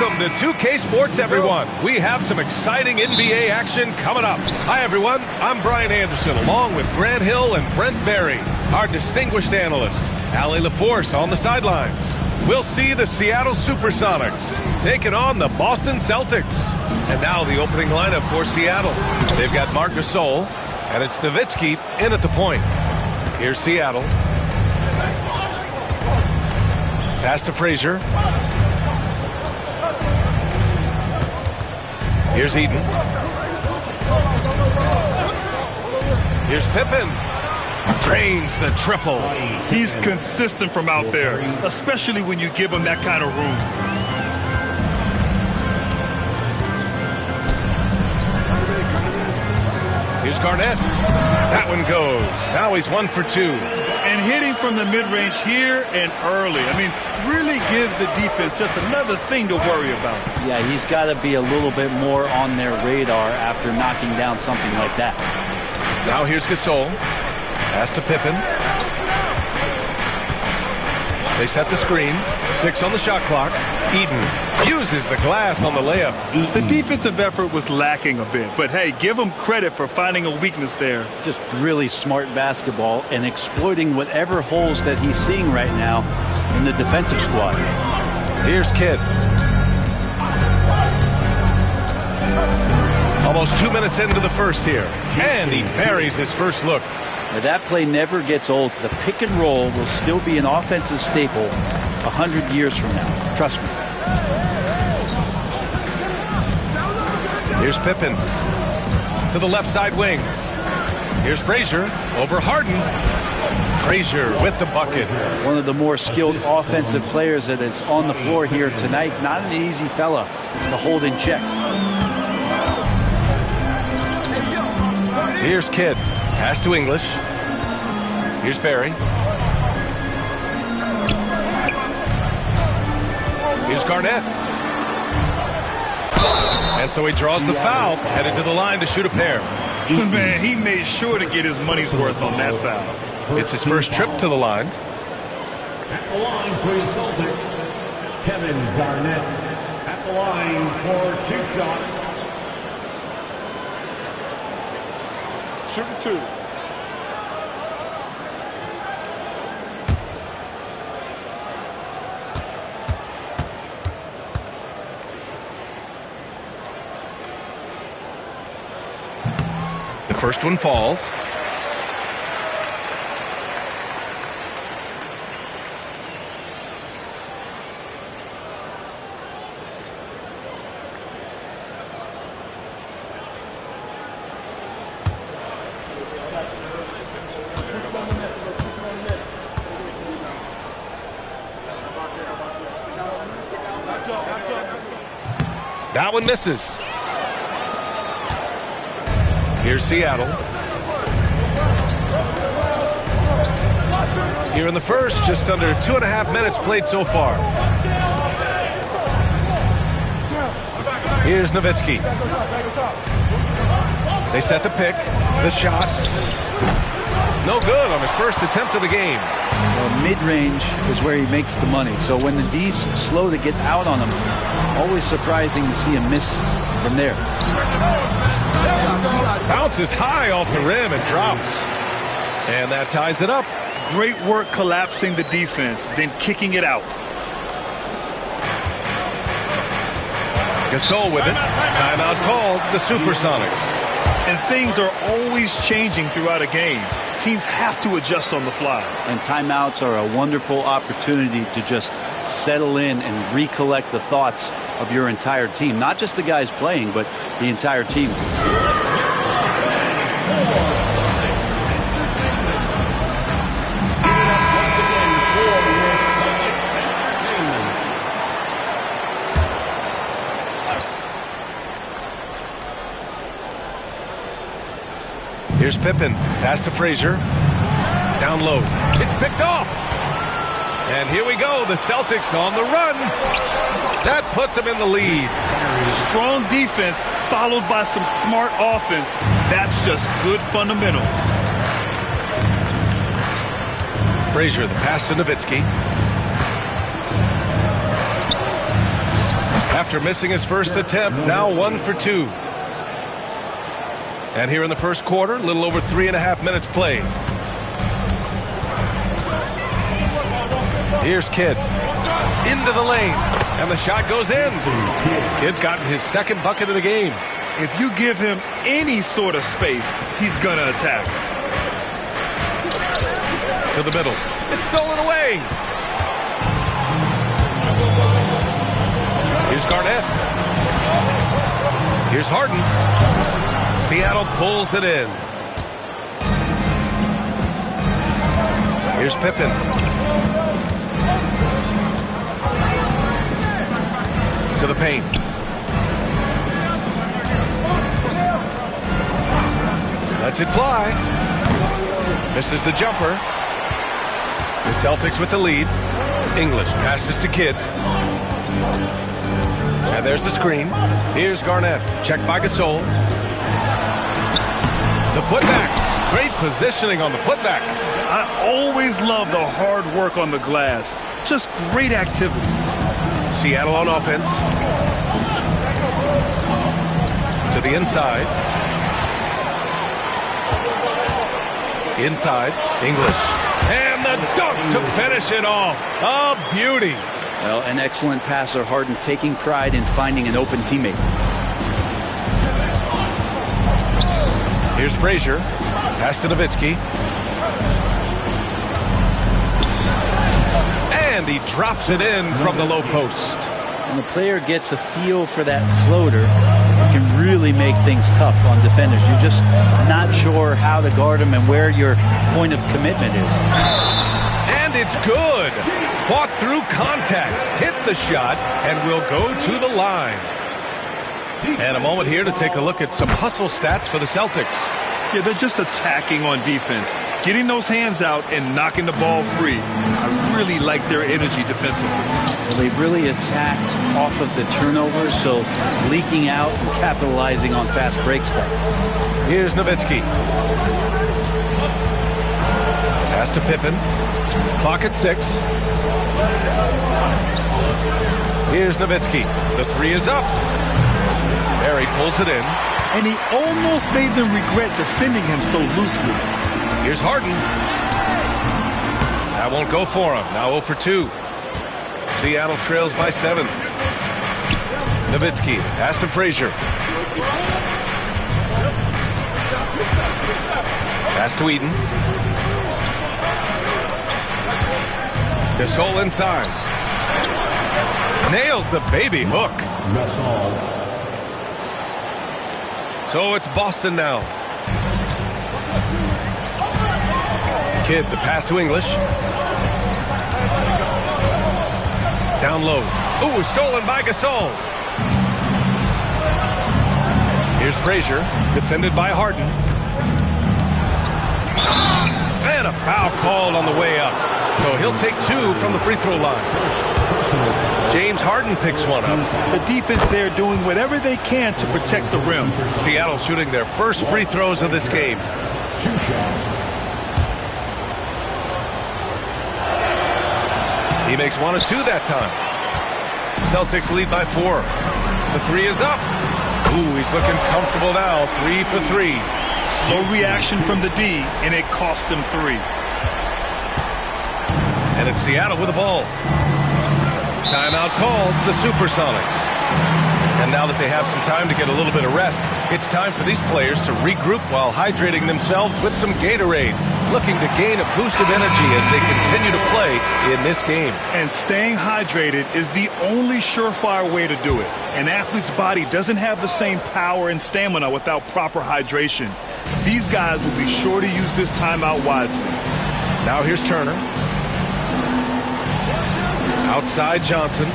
Welcome to 2K Sports, everyone. We have some exciting NBA action coming up. Hi, everyone. I'm Brian Anderson, along with Grant Hill and Brent Berry, our distinguished analyst. Allie LaForce on the sidelines. We'll see the Seattle Supersonics taking on the Boston Celtics. And now the opening lineup for Seattle. They've got Marc Gasol, and it's Nowitzki in at the point. Here's Seattle. Pass to Frazier. Here's Eden. Here's Pippen. Drains the triple. He's consistent from out there, especially when you give him that kind of room. Here's Garnett. That one goes. Now he's 1 for 2. And hitting from the mid-range here and early. I mean, really gives the defense just another thing to worry about. Yeah, he's got to be a little bit more on their radar after knocking down something like that. Now here's Gasol. Pass to Pippen. They set the screen. 6 on the shot clock. Eden uses the glass on the layup. The defensive effort was lacking a bit, but hey, give him credit for finding a weakness there. Just really smart basketball and exploiting whatever holes that he's seeing right now in the defensive squad. Here's Kidd. Almost 2 minutes into the first here, and he buries his first look. Now, that play never gets old. The pick and roll will still be an offensive staple 100 years from now. Trust me. Here's Pippen to the left side wing. Here's Frazier over Harden. Frazier with the bucket. One of the more skilled offensive players that is on the floor here tonight. Not an easy fella to hold in check. Here's Kidd. Pass to English. Here's Barry. Here's Garnett. And so he draws the foul, headed to the line to shoot a pair. Man, he made sure to get his money's worth on that foul. It's his first trip to the line. At the line for the Celtics, Kevin Garnett. At the line for 2 shots. Shooting 2. The first one falls. That one misses. Here's Seattle. Here in the first, just under 2.5 minutes played so far. Here's Nowitzki. They set the pick. The shot. No good on his first attempt of the game. Well, mid-range is where he makes the money. So when the D's slow to get out on him, always surprising to see him miss from there. Bounces high off the rim and drops. And that ties it up. Great work collapsing the defense, then kicking it out. Gasol with it. Timeout called. The Supersonics. And things are always changing throughout a game. Teams have to adjust on the fly. And timeouts are a wonderful opportunity to just settle in and recollect the thoughts of your entire team. Not just the guys playing, but the entire team. Here's Pippen. Pass to Frazier. Down low. It's picked off. And here we go. The Celtics on the run. That puts them in the lead. Strong defense followed by some smart offense. That's just good fundamentals. Frazier, the pass to Nowitzki. After missing his first attempt, now 1 for 2. And here in the first quarter, a little over 3.5 minutes played. Here's Kidd. Into the lane. And the shot goes in. Kidd's gotten his second bucket of the game. If you give him any sort of space, he's going to attack. To the middle. It's stolen away. Here's Garnett. Here's Harden. Seattle pulls it in. Here's Pippen. To the paint. Lets it fly. Misses the jumper. The Celtics with the lead. English passes to Kidd. And there's the screen. Here's Garnett. Checked by Gasol. The putback. Great positioning on the putback. I always love the hard work on the glass. Just great activity. Seattle on offense. To the inside. Inside. English. And the dunk to finish it off. A beauty. Well, an excellent passer, Harden, taking pride in finding an open teammate. Here's Frazier. Pass to Nowitzki. And he drops it in from the low post. When the player gets a feel for that floater, it can really make things tough on defenders. You're just not sure how to guard them and where your point of commitment is. And it's good. Fought through contact, hit the shot, and will go to the line. And a moment here to take a look at some hustle stats for the Celtics. Yeah, they're just attacking on defense, getting those hands out and knocking the ball free. I really like their energy defensively. Well, they've really attacked off of the turnovers, so leaking out and capitalizing on fast break stuff. Here's Nowitzki. Pass to Pippen. Clock at 6. Here's Nowitzki. The three is up. Barry pulls it in. And he almost made them regret defending him so loosely. Here's Harden. That won't go for him. Now 0 for 2. Seattle trails by 7. Nowitzki. Pass to Frazier. Pass to Eden. Gasol inside. Nails the baby hook. So it's Boston now. Kidd, the pass to English. Down low. Ooh, stolen by Gasol. Here's Frazier, defended by Harden. And a foul called on the way up. So he'll take 2 from the free throw line. James Harden picks one up. The defense there doing whatever they can to protect the rim. Seattle shooting their first free throws of this game. 2 shots. He makes 1 of 2 that time. Celtics lead by 4. The three is up. Ooh, he's looking comfortable now. 3 for 3. Slow reaction from the D, and it cost him 3. And it's Seattle with the ball. Timeout called, the Supersonics. And now that they have some time to get a little bit of rest, it's time for these players to regroup while hydrating themselves with some Gatorade, looking to gain a boost of energy as they continue to play in this game. And staying hydrated is the only surefire way to do it. An athlete's body doesn't have the same power and stamina without proper hydration. These guys will be sure to use this timeout wisely. Now here's Turner. Outside Johnson.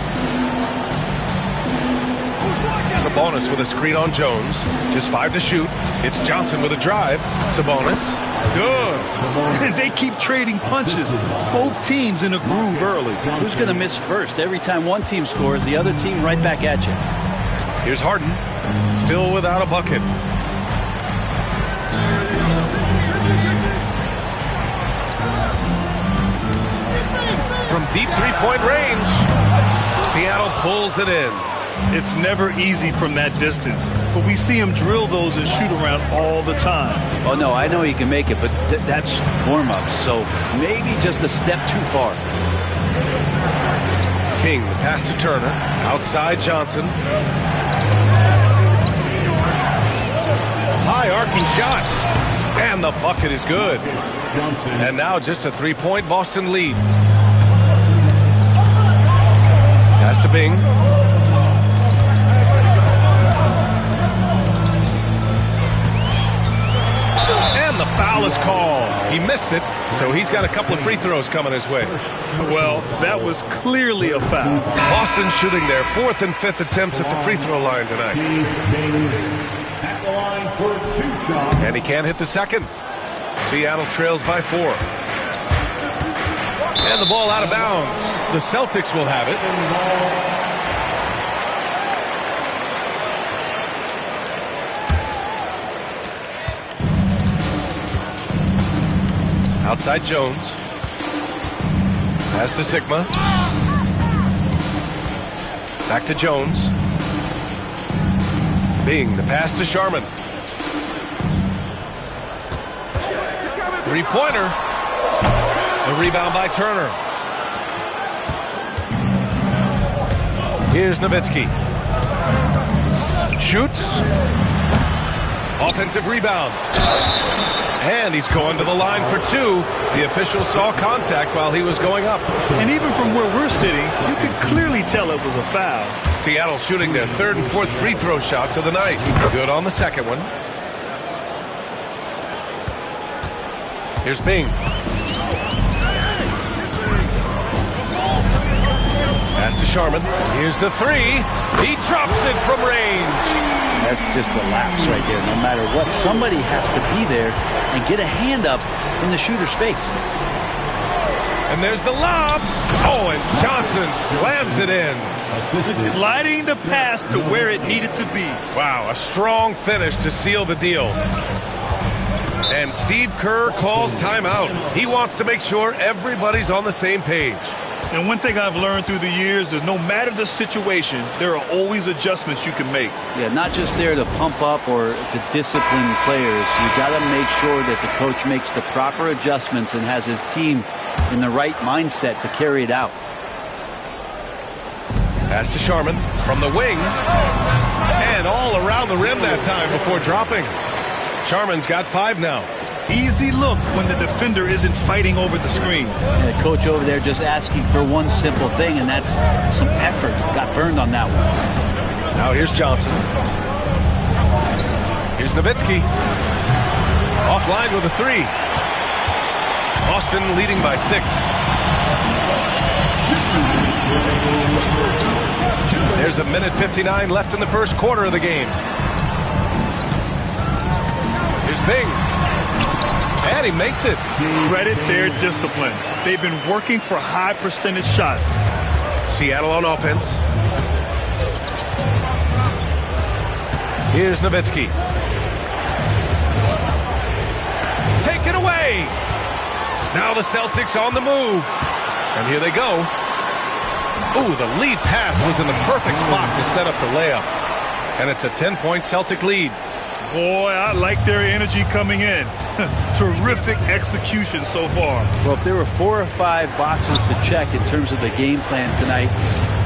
Sabonis with a screen on Jones. Just 5 to shoot. It's Johnson with a drive. Sabonis. Good. They keep trading punches. Both teams in a groove early. Who's going to miss first? Every time one team scores, the other team right back at you. Here's Harden. Still without a bucket. From deep three-point range, Seattle pulls it in. It's never easy from that distance, but we see him drill those and shoot around all the time. Oh, no, I know he can make it, but that's warm-up, so maybe just a step too far. King, the pass to Turner. Outside Johnson. High arcing shot. And the bucket is good. And now just a 3-point Boston lead. Pass to Bing. And the foul is called. He missed it, so he's got a couple of free throws coming his way. Well, that was clearly a foul. Boston shooting their 4th and 5th attempts at the free throw line tonight. At the line for 2 shots. And he can't hit the second. Seattle trails by 4. And the ball out of bounds. The Celtics will have it. Outside Jones. Pass to Sigma. Back to Jones. Bing, the pass to Sharman. Three-pointer. The rebound by Turner. Here's Nowitzki. Shoots. Offensive rebound. And he's going to the line for 2. The official saw contact while he was going up. And even from where we're sitting, you could clearly tell it was a foul. Seattle shooting their 3rd and 4th free throw shots of the night. Good on the second one. Here's Bing. Pass to Sharman. Here's the 3. He drops it from range. That's just a lapse right there. No matter what, somebody has to be there and get a hand up in the shooter's face. And there's the lob. Oh, and Johnson slams it in. Gliding the pass to where it needed to be. Wow, a strong finish to seal the deal. And Steve Kerr calls timeout. He wants to make sure everybody's on the same page. And one thing I've learned through the years is no matter the situation, there are always adjustments you can make. Yeah, not just there to pump up or to discipline players. You got to make sure that the coach makes the proper adjustments and has his team in the right mindset to carry it out. Pass to Sharman from the wing. And all around the rim that time before dropping. Sharman's got 5 now. Easy look when the defender isn't fighting over the screen. And the coach over there just asking for one simple thing, and that's some effort. Got burned on that one. Now here's Johnson. Here's Nowitzki. Offline with a 3. Boston leading by 6. There's 1:59 left in the first quarter of the game. Here's Bing. And he makes it. Credit their discipline. They've been working for high percentage shots. Seattle on offense. Here's Nowitzki. Take it away. Now the Celtics on the move. And here they go. Ooh, the lead pass was in the perfect spot to set up the layup. And it's a 10-point Celtic lead. Boy, I like their energy coming in. Terrific execution so far. Well, if there were 4 or 5 boxes to check in terms of the game plan tonight,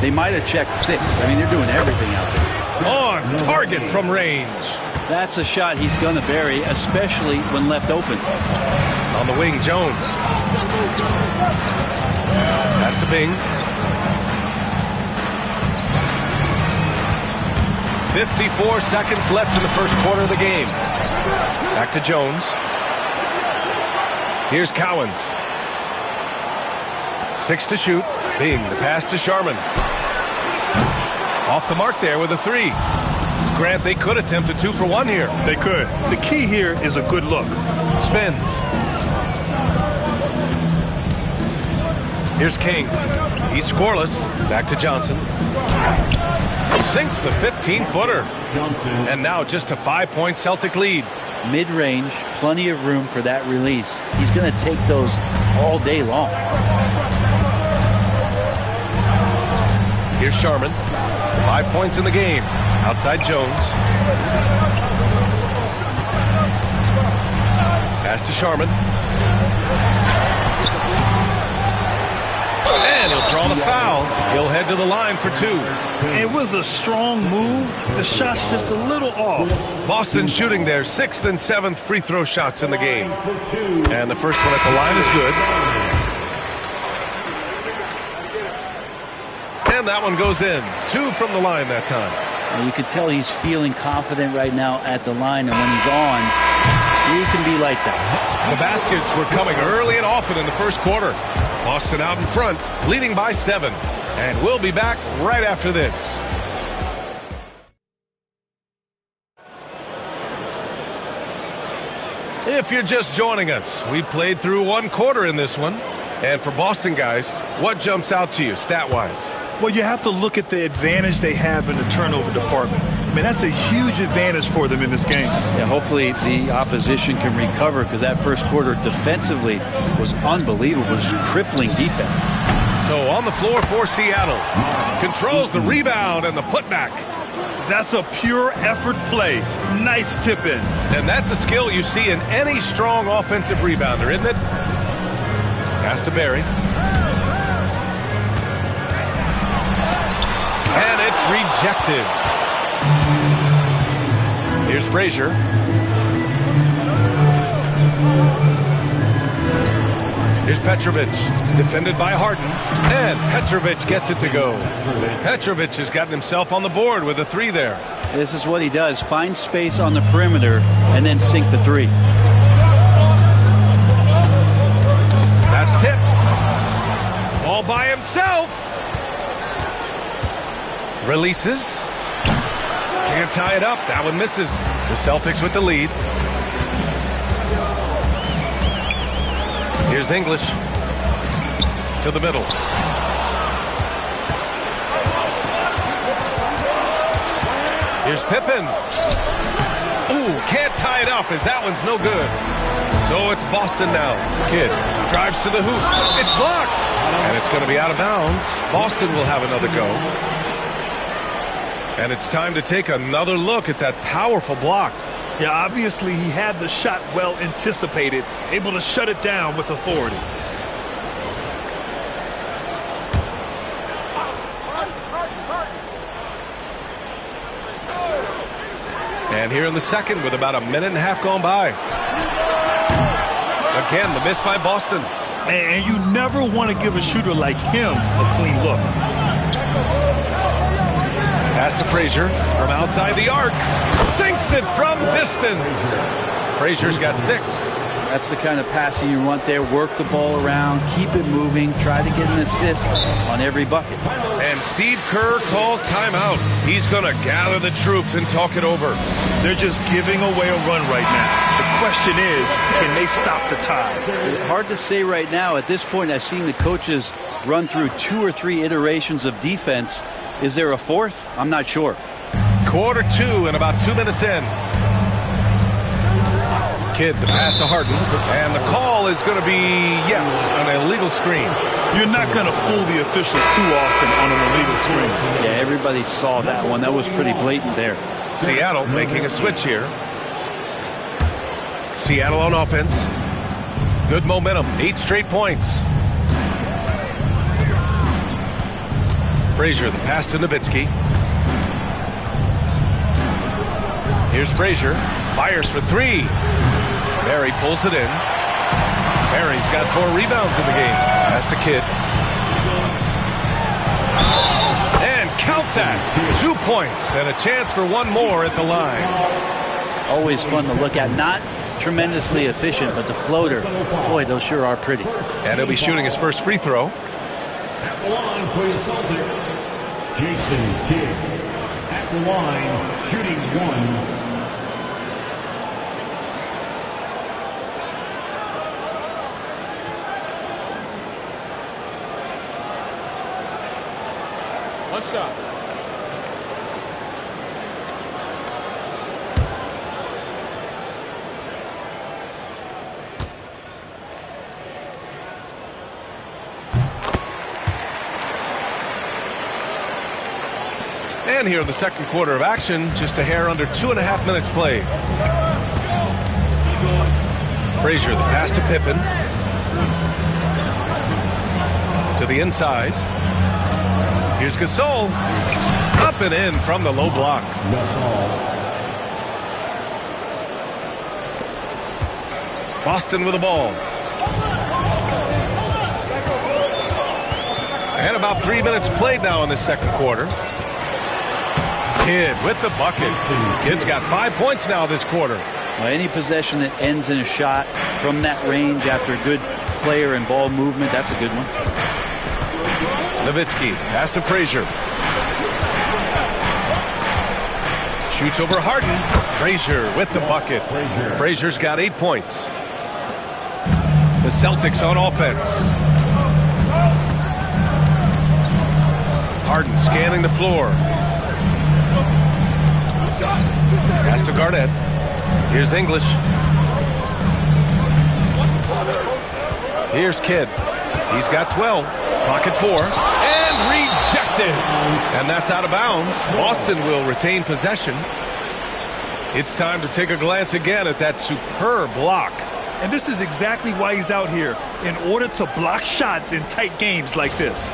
they might have checked 6. I mean, they're doing everything out there. On target from range. That's a shot he's going to bury, especially when left open. On the wing, Jones. Pass to Bing. 54 seconds left in the first quarter of the game. Back to Jones. Here's Cowens. 6 to shoot. Bing, the pass to Sharman. Off the mark there with a 3. Grant, they could attempt a 2 for 1 here. They could. The key here is a good look. Spins. Here's King. He's scoreless. Back to Johnson. Sinks the 15-footer. And now just a 5-point Celtic lead. Mid-range, plenty of room for that release. He's going to take those all day long. Here's Sharman. 5 points in the game. Outside Jones. Pass to Sharman. And he'll draw the foul. He'll head to the line for 2. It was a strong move. The shot's just a little off. Boston shooting their 6th and 7th free throw shots in the game. And the first one at the line is good. And that one goes in. 2 from the line that time. Well, you can tell he's feeling confident right now at the line, and when he's on, he can be lights out. The baskets were coming early and often in the first quarter. Boston out in front, leading by 7. And we'll be back right after this. If you're just joining us, we played through 1 quarter in this one. And for Boston guys, what jumps out to you stat-wise? Well, you have to look at the advantage they have in the turnover department. I mean, that's a huge advantage for them in this game. Yeah, hopefully the opposition can recover, because that first quarter defensively was unbelievable. It was crippling defense. So on the floor for Seattle. Controls the rebound and the putback. That's a pure effort play. Nice tip in. And that's a skill you see in any strong offensive rebounder, isn't it? Pass to Barry. And it's rejected. Here's Frazier. Here's Petrovic, defended by Harden. And Petrovic gets it to go. Petrovic has gotten himself on the board with a 3 there. This is what he does. Find space on the perimeter and then sink the 3. That's tipped. All by himself. Releases. Can't tie it up. That one misses. The Celtics with the lead. Here's English. To the middle. Here's Pippen. Ooh, can't tie it up as that one's no good. So it's Boston now. Kidd drives to the hoop. It's blocked. And it's going to be out of bounds. Boston will have another go. And it's time to take another look at that powerful block. Yeah, obviously he had the shot well anticipated, able to shut it down with authority. And here in the second with about a minute and a half gone by. Again, the miss by Boston. And you never want to give a shooter like him a clean look. Pass to Frazier from outside the arc. Sinks it from distance. Frazier's got 6. That's the kind of passing you want there. Work the ball around, keep it moving, try to get an assist on every bucket. And Steve Kerr calls timeout. He's going to gather the troops and talk it over. They're just giving away a run right now. The question is, can they stop the tide? Hard to say right now. At this point, I've seen the coaches run through 2 or 3 iterations of defense. Is there a 4th? I'm not sure. Quarter 2 and about 2 minutes in. Kidd, the pass to Harden. And the call is going to be, yes, an illegal screen. You're not going to fool the officials too often on an illegal screen. Yeah, everybody saw that one. That was pretty blatant there. Seattle making a switch here. Seattle on offense. Good momentum. 8 straight points. Frazier, the pass to Nowitzki. Here's Frazier. Fires for 3. Barry pulls it in. Barry's got 4 rebounds in the game. Pass to Kidd. And count that. 2 points and a chance for 1 more at the line. Always fun to look at. Not tremendously efficient, but the floater, boy, those sure are pretty. And he'll be shooting his first free throw. At the line for the Celtics, Jason Kidd. At the line, shooting 1. What's up? again here in the second quarter of action. Just a hair under 2.5 minutes played. Frazier, the pass to Pippen. To the inside. Here's Gasol. Up and in from the low block. Boston with the ball. And about 3 minutes played now in the second quarter. Kidd with the bucket. Kidd's got 5 points now this quarter. Well, any possession that ends in a shot from that range after good player and ball movement, that's a good one. Nowitzki, pass to Frazier. Shoots over Harden. Frazier with the bucket. Frazier's got 8 points. The Celtics on offense. Harden scanning the floor. Pass to Garnett. Here's English. Here's Kidd. He's got 12. Pocket 4. And rejected. And that's out of bounds. Boston will retain possession. It's time to take a glance again at that superb block. And this is exactly why he's out here, in order to block shots in tight games like this.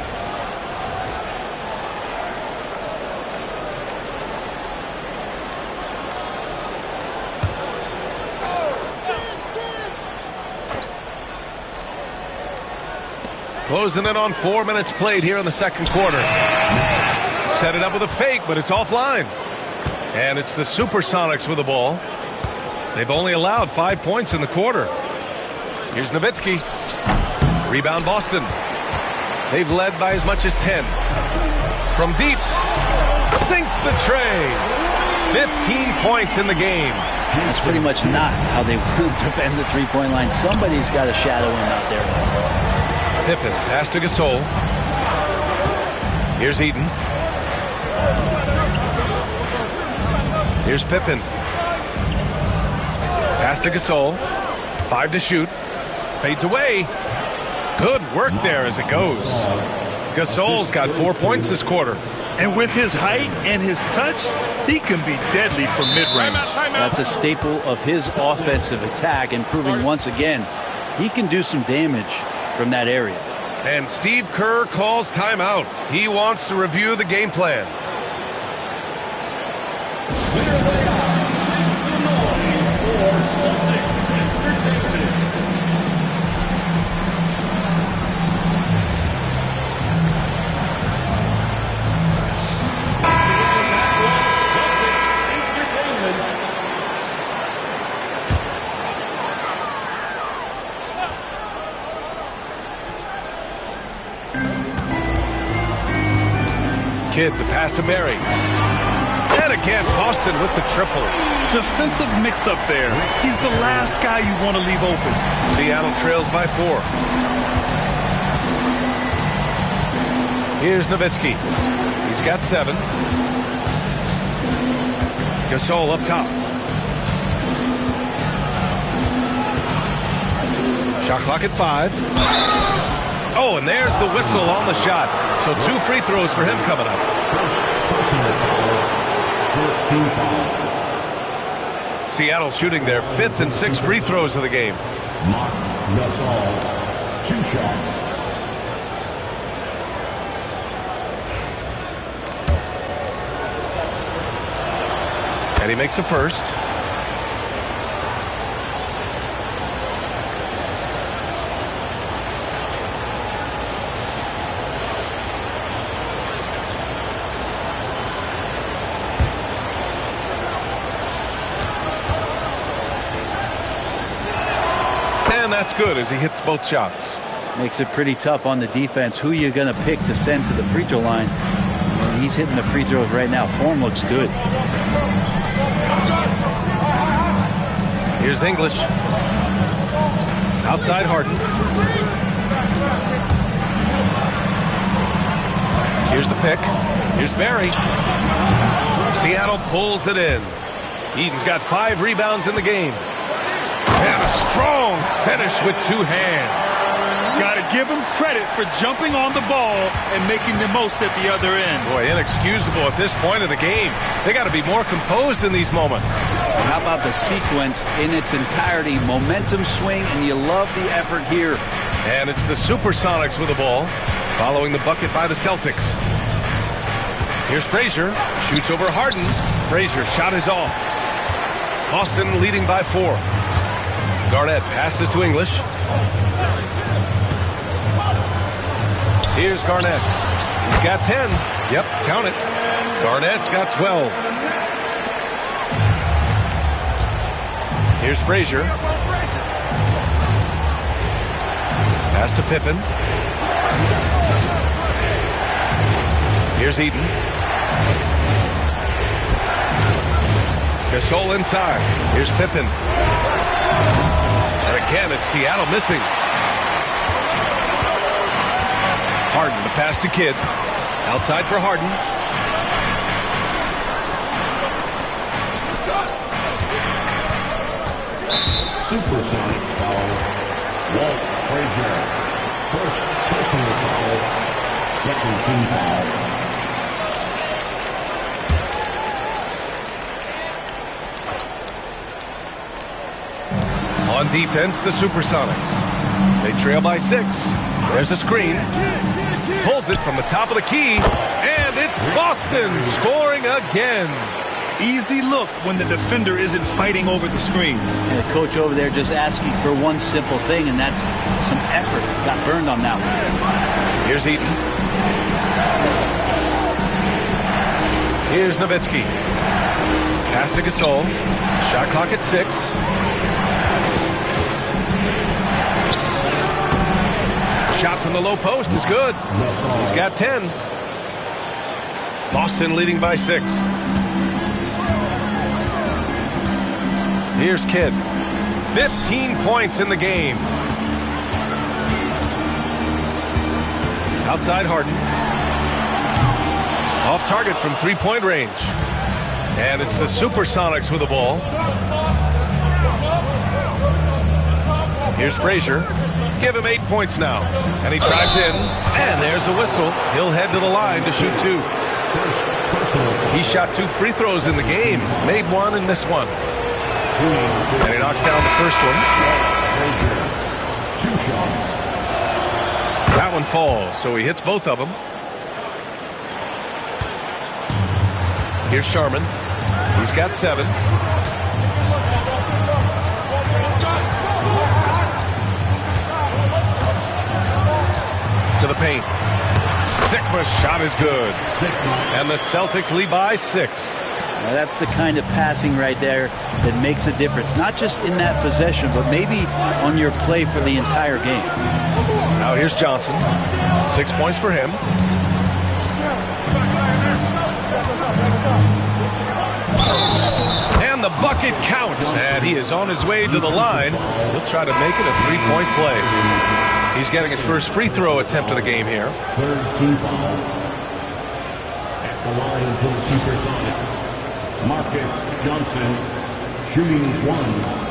Closing in on 4 minutes played here in the second quarter. Set it up with a fake, but it's offline. And it's the Supersonics with the ball. They've only allowed 5 points in the quarter. Here's Nowitzki. Rebound Boston. They've led by as much as 10. From deep. Sinks the tray. 15 points in the game. That's pretty much not how they will defend the three-point line. Somebody's got to shadow him out there. Pippen, pass to Gasol. Here's Eden. Here's Pippen. Pass to Gasol. 5 to shoot. Fades away. Good work there as it goes. Gasol's got 4 points this quarter. And with his height and his touch, he can be deadly from mid-range. That's a staple of his offensive attack, and proving once again he can do some damage from that area. And Steve Kerr calls timeout. He wants to review the game plan. Kidd, the pass to Barry. And again, Boston with the triple. Defensive mix-up there. He's the last guy you want to leave open. Seattle trails by 4. Here's Nowitzki. He's got 7. Gasol up top. Shot clock at 5. Oh, and there's the whistle on the shot. So 2 free throws for him coming up. Seattle shooting their 5th and 6th free throws of the game. Gasol, 2 shots. And he makes the first. That's good as he hits both shots. Makes it pretty tough on the defense. Who you going to pick to send to the free throw line? And he's hitting the free throws right now. Form looks good. Here's English. Outside Harden. Here's the pick. Here's Barry. Seattle pulls it in. Eden's got 5 rebounds in the game. And a strong finish with 2 hands. Got it give him credit for jumping on the ball and making the most at the other end. Boy, inexcusable at this point of the game. They got to be more composed in these moments. How about the sequence in its entirety? Momentum swing, and you love the effort here. And it's the Supersonics with the ball, following the bucket by the Celtics. Here's Frazier, shoots over Harden. Frazier shot is off. Boston leading by 4. Garnett passes to English. Here's Garnett. He's got 10. Yep, count it. Garnett's got 12. Here's Frazier. Pass to Pippen. Here's Eden. Gasol inside. Here's Pippen. And again, it's Seattle missing. Harden, the pass to Kidd. Outside for Harden. Supersonic foul. Walt Frazier. First personal foul. Second team foul. On defense, the Supersonics. They trail by 6. There's a screen. Pulls it from the top of the key. And it's Boston scoring again. Easy look when the defender isn't fighting over the screen. And the coach over there just asking for one simple thing, and that's some effort. Got burned on that one. Here's Eaton. Here's Nowitzki. Pass to Gasol. Shot clock at 6. Shot from the low post is good. He's got 10. Boston leading by 6. Here's Kidd. 15 points in the game. Outside Harden. Off target from three-point range. And it's the Supersonics with the ball. Here's Frazier. Give him 8 points now. And he drives in. And there's a whistle. He'll head to the line to shoot 2. He shot 2 free throws in the game. He's made 1 and missed 1. And he knocks down the first one. 2 shots. That one falls, so he hits both of them. Here's Sharman. He's got 7. To the paint. Sigma's shot is good. And the Celtics lead by 6. Now that's the kind of passing right there that makes a difference. Not just in that possession, but maybe on your play for the entire game. Now here's Johnson. 6 points for him. And the bucket counts. And he is on his way to the line. He'll try to make it a 3-point play. He's getting his first free throw attempt of the game here. Third team foul. At the line for the Supersonics. Marcus Johnson, shooting 1.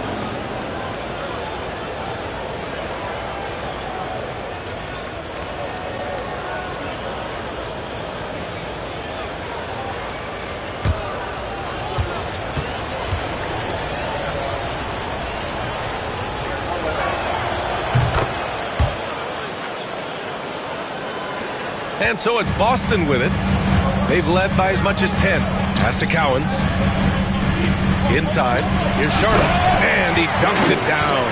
And so it's Boston with it. They've led by as much as 10. Pass to Cowens. Inside. Here's Sharman. And he dunks it down.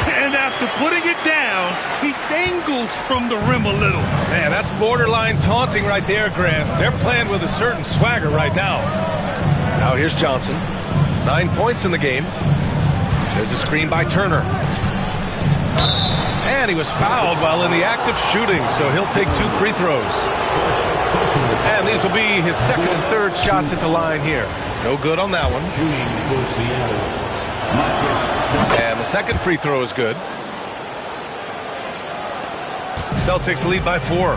And after putting it down, he dangles from the rim a little. Man, that's borderline taunting right there, Grant. They're playing with a certain swagger right now. Now here's Johnson. 9 points in the game. There's a screen by Turner. And he was fouled while in the act of shooting, so he'll take 2 free throws. And these will be his second and third shots at the line here. No good on that one. And the second free throw is good. Celtics lead by 4.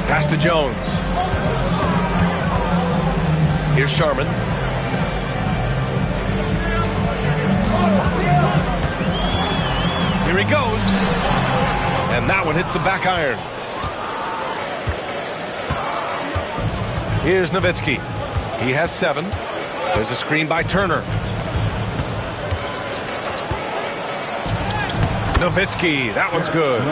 Pass to Jones. Here's Sharman. Here he goes. And that one hits the back iron. Here's Nowitzki. He has 7. There's a screen by Turner. Nowitzki, that one's good.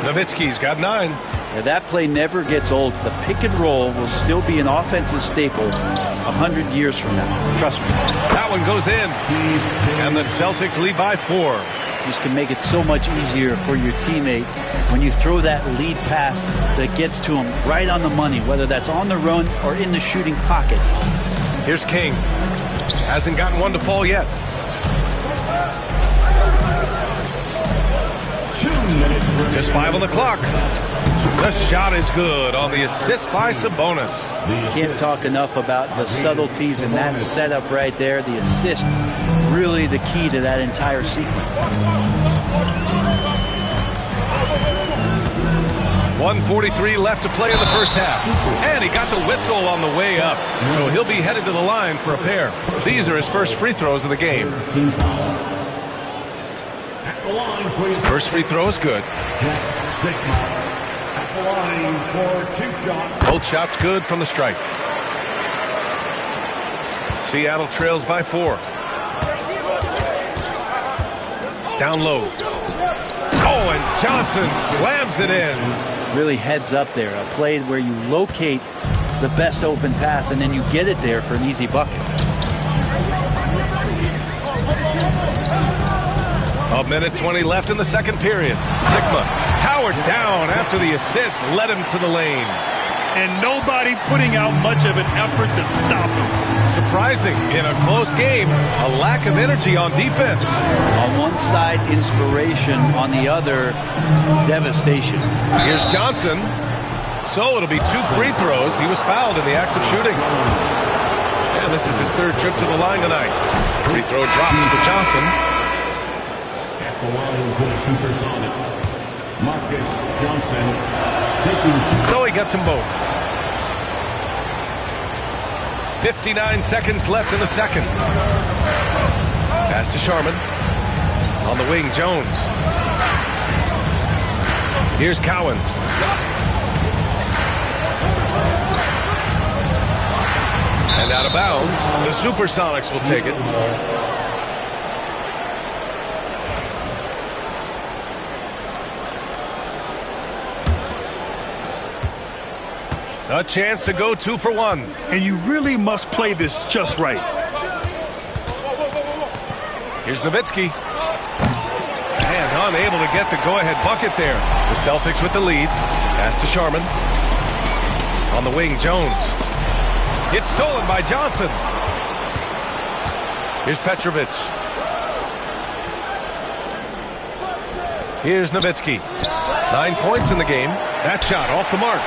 Nowitzki's got 9. Yeah, that play never gets old. The pick and roll will still be an offensive staple 100 years from now. Trust me. That one goes in. And the Celtics lead by 4. This can make it so much easier for your teammate when you throw that lead pass that gets to him right on the money, whether that's on the run or in the shooting pocket. Here's King. Hasn't gotten one to fall yet. Just 5 on the clock. The shot is good on the assist by Sabonis. Can't talk enough about the subtleties in that setup right there. The assist, really the key to that entire sequence. 1:43 left to play in the first half. And he got the whistle on the way up. So he'll be headed to the line for a pair. These are his first free throws of the game. First free throw is good. Both shots good from the stripe. Seattle trails by 4. Down low. Oh, and Johnson slams it in. Really heads up there. A play where you locate the best open pass and then you get it there for an easy bucket. A minute 20 left in the second period. Sigma powered down after the assist led him to the lane. And nobody putting out much of an effort to stop him. Surprising in a close game, a lack of energy on defense. On one side, inspiration. On the other, devastation. Here's Johnson. So it'll be 2 free throws. He was fouled in the act of shooting. And this is his 3rd trip to the line tonight. Free throw drops for Johnson. At the line for the Supersonic, Marcus Johnson taking 2. So he gets them both. 59 seconds left in the second. Pass to Sharman. On the wing, Jones. Here's Cowens. And out of bounds, the Supersonics will take it. A chance to go 2 for 1. And you really must play this just right. Here's Nowitzki. And unable to get the go-ahead bucket there. The Celtics with the lead. Pass to Sharman. On the wing, Jones. It's stolen by Johnson. Here's Petrovic. Here's Nowitzki. 9 points in the game. That shot off the mark.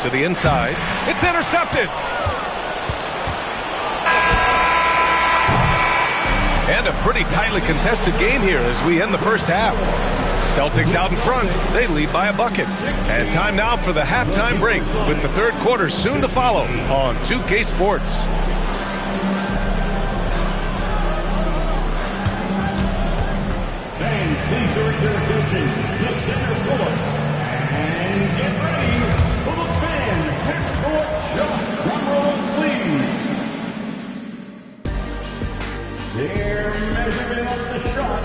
To the inside. It's intercepted. And a pretty tightly contested game here as we end the first half. Celtics out in front. They lead by a bucket. And time now for the halftime break with the 3rd quarter soon to follow on 2K Sports. Fans, please direct your attention to center court. And get ready for the fan half-court shot. Drum roll, please. Their measurement of the shot.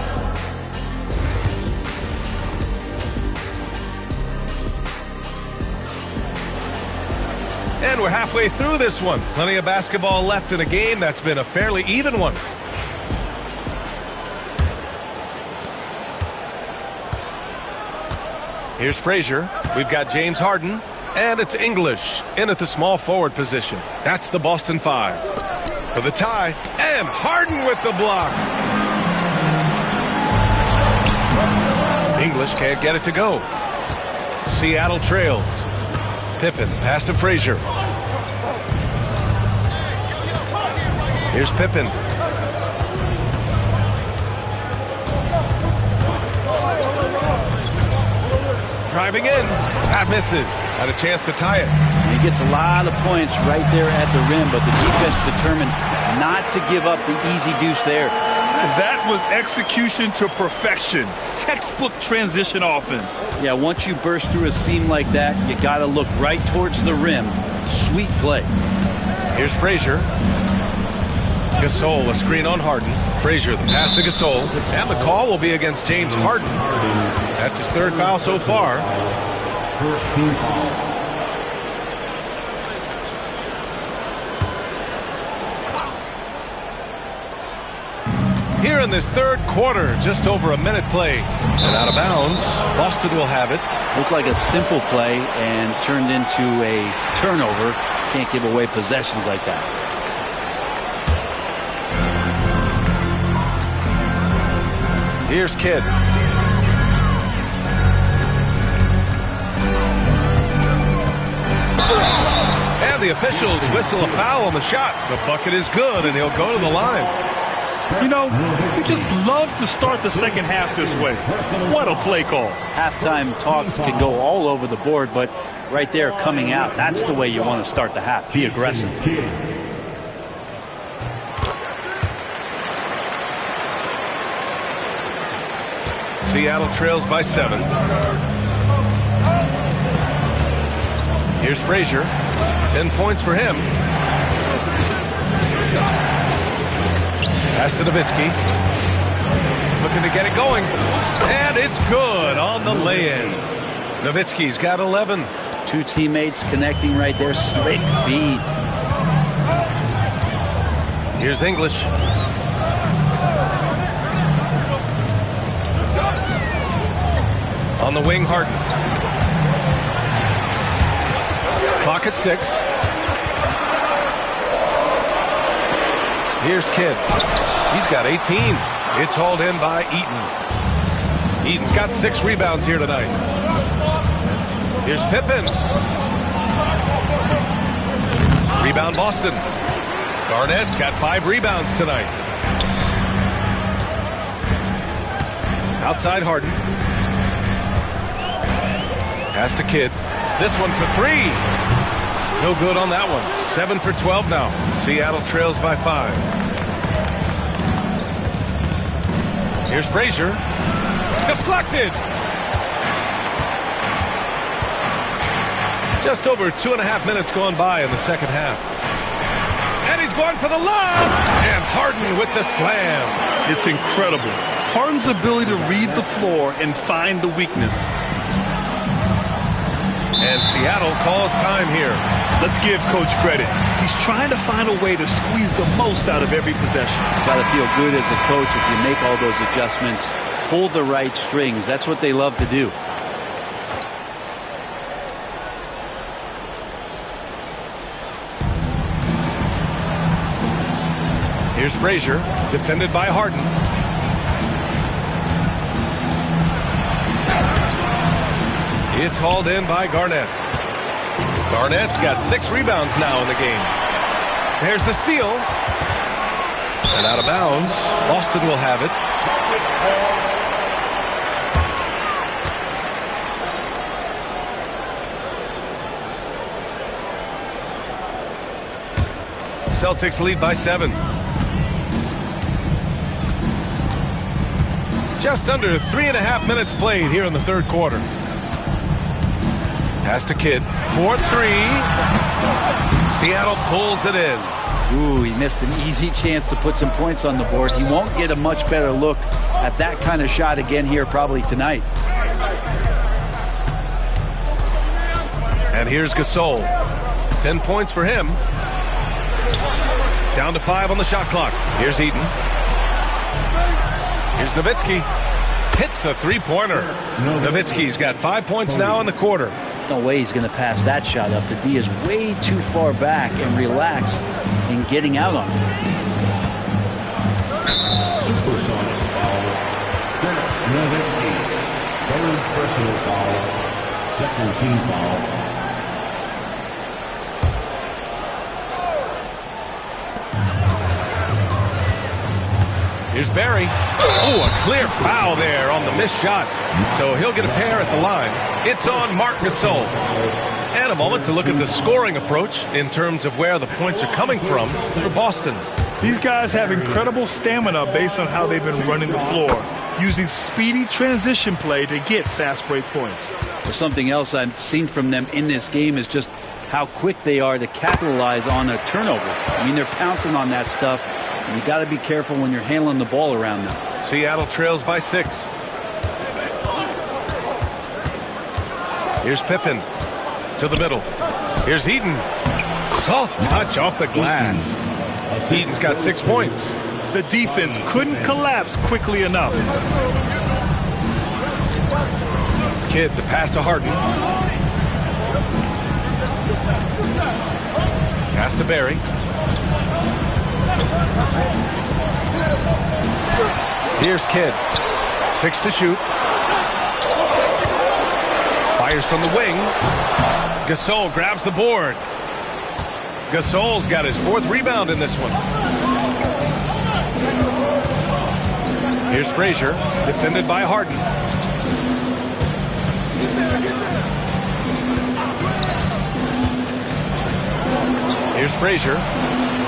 And we're halfway through this one. Plenty of basketball left in a game that's been a fairly even one. Here's Frazier. We've got James Harden. And it's English in at the small forward position. That's the Boston 5. For the tie. And Harden with the block. English can't get it to go. Seattle trails. Pippen, pass to Frazier. Here's Pippen. Driving in. Shot misses. Had a chance to tie it. And he gets a lot of points right there at the rim, but the defense determined not to give up the easy deuce there. That was execution to perfection. Textbook transition offense. Yeah, once you burst through a seam like that, you got to look right towards the rim. Sweet play. Here's Frazier. Gasol, a screen on Harden. Frazier, the pass to Gasol. And the call will be against James Harden. That's his third foul so far. First team foul. Here in this third quarter, just over a minute played. And out of bounds, Boston will have it. Looked like a simple play and turned into a turnover. Can't give away possessions like that. Here's Kidd. And the officials whistle a foul on the shot. The bucket is good, and he'll go to the line. You know, you just love to start the second half this way. What a play call. Halftime talks can go all over the board, but right there coming out, that's the way you want to start the half. Be aggressive. Seattle trails by 7. Here's Frazier. 10 points for him. Pass to Nowitzki. Looking to get it going. And it's good on the lay-in. Nowitzki's got 11. Two teammates connecting right there. Slick feed. Here's English. On the wing, Harden. Clock at 6. Here's Kidd. He's got 18. It's hauled in by Eaton. Eaton's got 6 rebounds here tonight. Here's Pippen. Rebound Boston. Garnett's got 5 rebounds tonight. Outside Harden. Pass to Kidd. This one for 3. No good on that one. 7 for 12 now. Seattle trails by 5. Here's Frazier. Deflected. Just over 2.5 minutes gone by in the second half. And he's going for the lob. And Harden with the slam. It's incredible. Harden's ability to read the floor and find the weakness. And Seattle calls time here. Let's give Coach credit. He's trying to find a way to squeeze the most out of every possession. Got to feel good as a coach if you make all those adjustments, pull the right strings. That's what they love to do. Here's Frazier, defended by Harden. It's hauled in by Garnett. Garnett's got 6 rebounds now in the game. There's the steal. And out of bounds, Boston will have it. Celtics lead by 7. Just under 3.5 minutes played here in the third quarter. Pass to Kidd. 4-3. Seattle pulls it in. Ooh, he missed an easy chance to put some points on the board. He won't get a much better look at that kind of shot again here probably tonight. And here's Gasol. 10 points for him. Down to 5 on the shot clock. Here's Eaton. Here's Nowitzki. Hits a 3-pointer. Nowitzki's got 5 points now in the quarter. No way he's going to pass that shot up. The D is way too far back and relaxed in getting out on it. Supersonic foul. Nowitzki. Third personal foul. Second team foul. Here's Barry. Oh, a clear foul there on the missed shot. So he'll get a pair at the line. It's on Marc Gasol. And a moment to look at the scoring approach in terms of where the points are coming from for Boston. These guys have incredible stamina based on how they've been running the floor, using speedy transition play to get fast break points. Well, something else I've seen from them in this game is just how quick they are to capitalize on a turnover. I mean, they're pouncing on that stuff. And you got to be careful when you're handling the ball around them. Seattle trails by 6. Here's Pippen to the middle. Here's Eden. Soft touch off the glass. Eden's got 6 points. The defense couldn't collapse quickly enough. Kidd, the pass to Harden. Pass to Barry. Here's Kidd. 6 to shoot. Fires from the wing. Gasol grabs the board. Gasol's got his 4th rebound in this one. Here's Frazier, defended by Harden. Here's Frazier.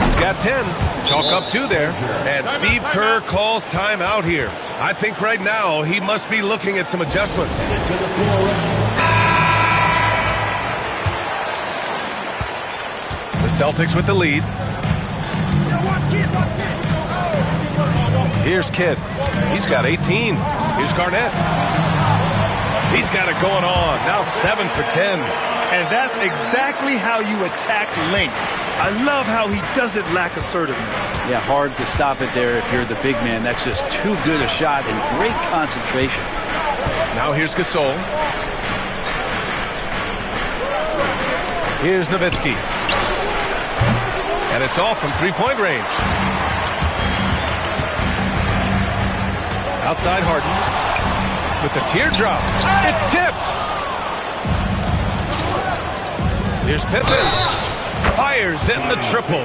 He's got 10. Chalk up 2 there. And Steve Kerr calls timeout here. I think right now he must be looking at some adjustments. The Celtics with the lead. Here's Kidd. He's got 18. Here's Garnett. He's got it going on. Now 7 for 10. And that's exactly how you attack length. I love how he doesn't lack assertiveness. Yeah, hard to stop it there if you're the big man. That's just too good a shot and great concentration. Now here's Gasol. Here's Nowitzki. And it's all from 3-point range. Outside Harden. With the teardrop. It's tipped. Here's Pippen. Fires in the triple.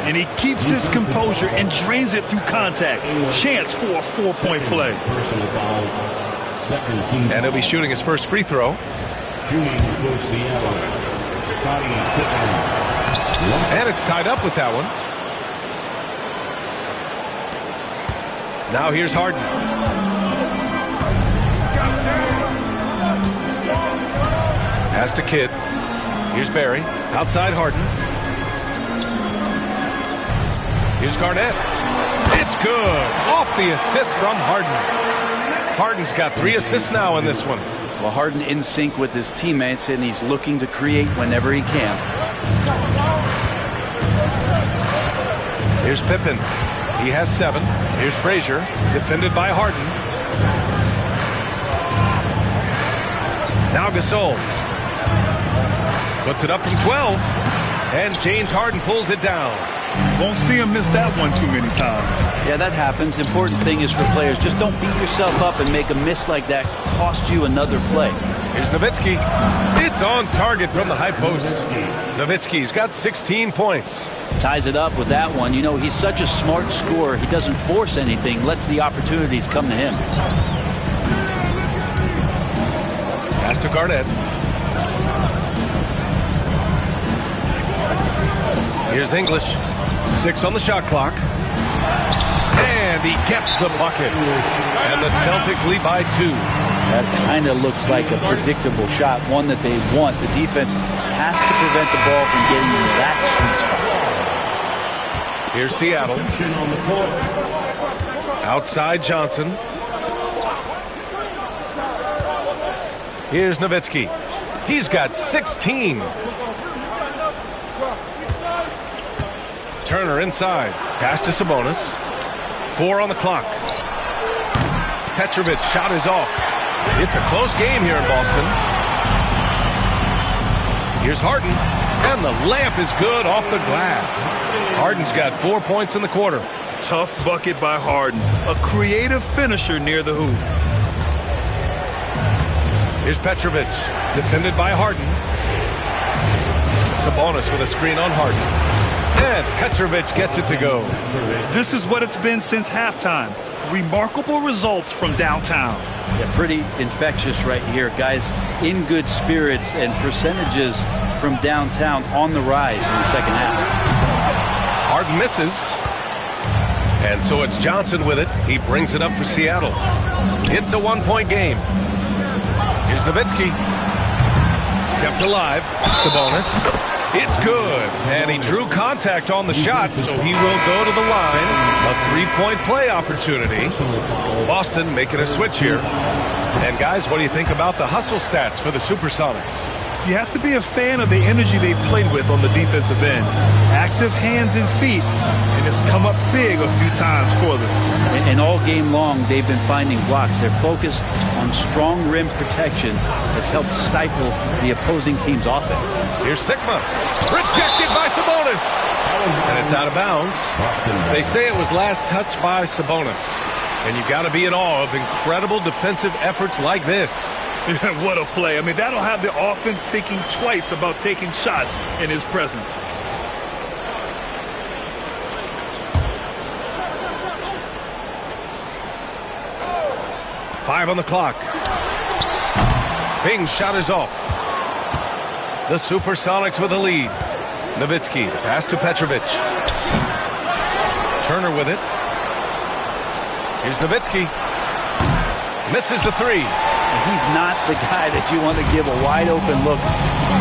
And he keeps his composure and drains it through contact. Chance for a 4-point play. And he'll be shooting his first free throw. And it's tied up with that one. Now here's Harden. Pass to Kidd. Here's Barry. Outside Harden. Here's Garnett. It's good. Off the assist from Harden. Harden's got 3 assists now in this one. Well, Harden in sync with his teammates, and he's looking to create whenever he can. Here's Pippen. He has 7. Here's Frazier, defended by Harden. Now Gasol. Puts it up from 12. And James Harden pulls it down. Won't see him miss that one too many times. Yeah, that happens. Important thing is for players, just don't beat yourself up and make a miss like that cost you another play. Here's Nowitzki. It's on target from the high post. Nowitzki's got 16 points. Ties it up with that one. You know, he's such a smart scorer. He doesn't force anything, lets the opportunities come to him. Pass to Garnett. Here's English. 6 on the shot clock. And he gets the bucket. And the Celtics lead by 2. That kind of looks like a predictable shot, one that they want. The defense has to prevent the ball from getting into that sweet spot. Here's Seattle. Outside Johnson. Here's Nowitzki. He's got 16. Turner inside. Pass to Sabonis. 4 on the clock. Petrovich shot is off. It's a close game here in Boston. Here's Harden. And the layup is good off the glass. Harden's got 4 points in the quarter. Tough bucket by Harden. A creative finisher near the hoop. Here's Petrovich. Defended by Harden. Sabonis with a screen on Harden. And Petrovic gets it to go. This is what it's been since halftime. Remarkable results from downtown. Yeah, pretty infectious right here. Guys in good spirits and percentages from downtown on the rise in the second half. Harden misses. And so it's Johnson with it. He brings it up for Seattle. It's a one-point game. Here's Nowitzki. Kept alive. Sabonis. It's good. And he drew contact on the shot, so he will go to the line. A three-point play opportunity. Boston making a switch here. And guys, what do you think about the hustle stats for the Supersonics? You have to be a fan of the energy they played with on the defensive end. Active hands and feet, and it's come up big a few times for them. And all game long, they've been finding blocks. Their focus on strong rim protection has helped stifle the opposing team's offense. Here's Sigma. Rejected by Sabonis. And it's out of bounds. They say it was last touched by Sabonis. And you got to be in awe of incredible defensive efforts like this. What a play. I mean, that'll have the offense thinking twice about taking shots in his presence. Five on the clock. Bing's shot is off. The Supersonics with a lead. Nowitzki, pass to Petrovic. Turner with it. Here's Nowitzki. Misses the three. He's not the guy that you want to give a wide-open look